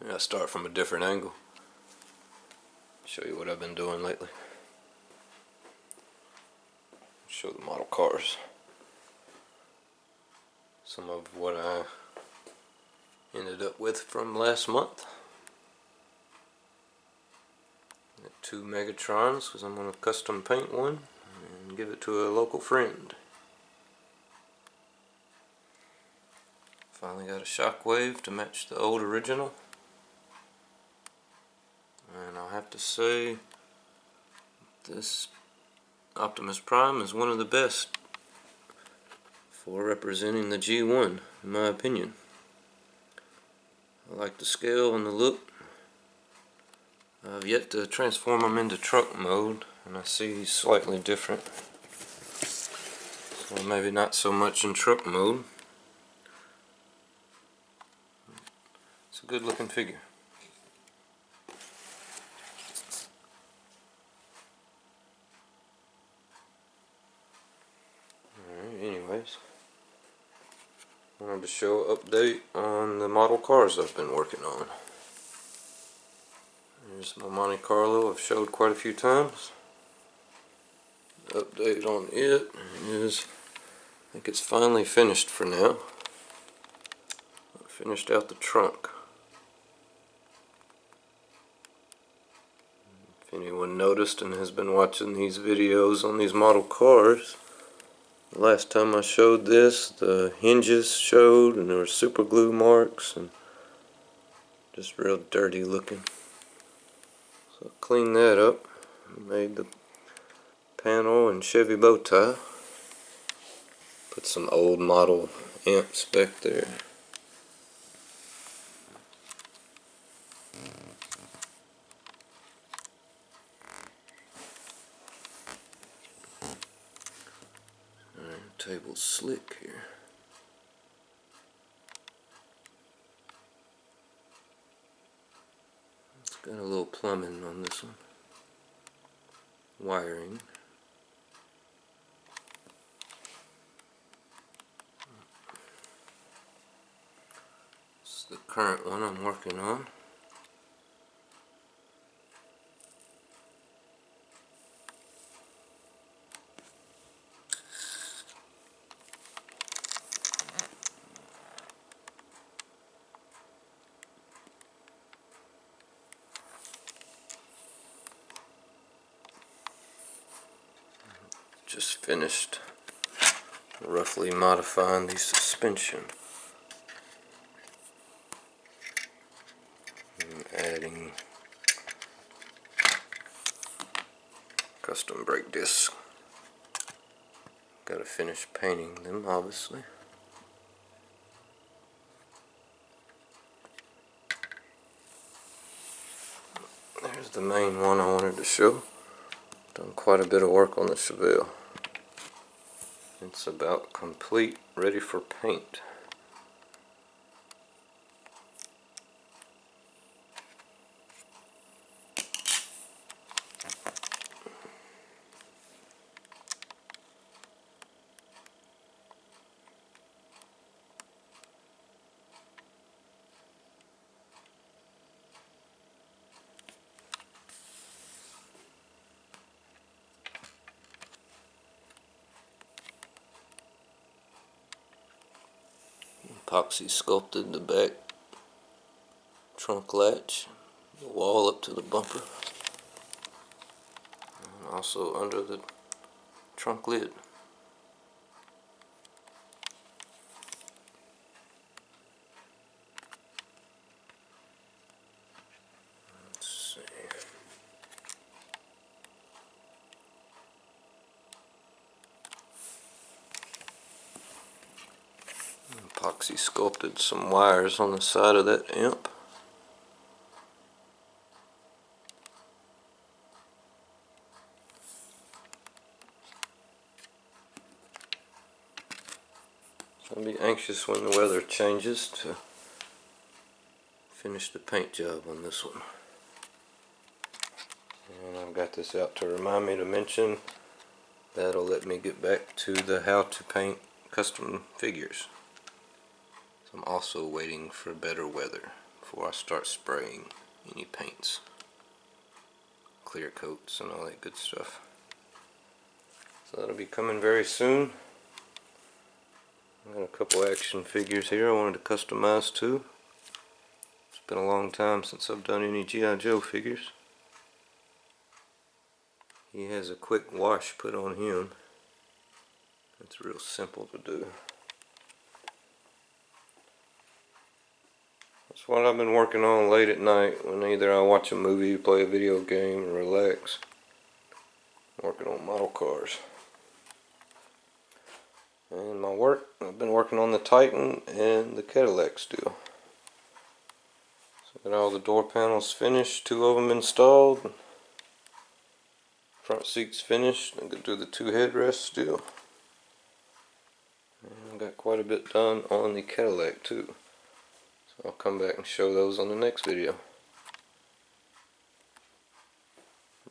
Yeah, I'll start from a different angle. Show you what I've been doing lately. Show the model cars. Some of what I ended up with from last month. Got 2 Megatrons because I'm going to custom paint one and give it to a local friend. Finally got a Shockwave to match the old original. And I'll have to say, this Optimus Prime is one of the best for representing the G1, in my opinion. I like the scale and the look. I've yet to transform him into truck mode, and I see he's slightly different. So maybe not so much in truck mode. It's a good looking figure. Alright, anyways. Wanted to show an update on the model cars I've been working on. Here's my Monte Carlo I've showed quite a few times. The update on it is, I think it's finally finished for now. I finished out the trunk. If anyone noticed and has been watching these videos on these model cars, the last time I showed this, the hinges showed and there were super glue marks and just real dirty looking. So I cleaned that up, made the panel and Chevy bow tie, put some old model amps back there. Table's slick here. It's got a little plumbing on this one. Wiring. It's the current one I'm working on. Just finished roughly modifying the suspension and adding custom brake discs. Gotta finish painting them, obviously. There's the main one I wanted to show. Done quite a bit of work on the Seville. It's about complete, ready for paint. Epoxy sculpted the back trunk latch, the wall up to the bumper, and also under the trunk lid. Let's see. Epoxy sculpted some wires on the side of that amp. So I'll be anxious when the weather changes to finish the paint job on this one. And I've got this out to remind me to mention that'll let me get back to the how to paint custom figures. So I'm also waiting for better weather before I start spraying any paints, clear coats and all that good stuff. So that'll be coming very soon. I got a couple action figures here I wanted to customize too. It's been a long time since I've done any G.I. Joe figures. He has a quick wash put on him. It's real simple to do. That's what I've been working on late at night when either I watch a movie, play a video game, or relax. Working on model cars. And my work, I've been working on the Titan and the Cadillac still. So got all the door panels finished, 2 of them installed. Front seats finished. I'm going to do the 2 headrests still. And I got quite a bit done on the Cadillac too. So I'll come back and show those on the next video.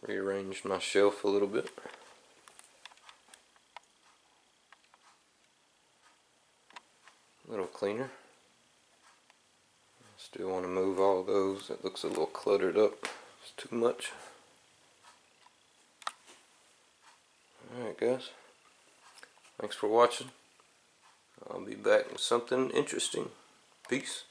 Rearranged my shelf a little bit. A little cleaner. Still want to move all those. It looks a little cluttered up. It's too much. Alright guys. Thanks for watching. I'll be back with something interesting. Peace.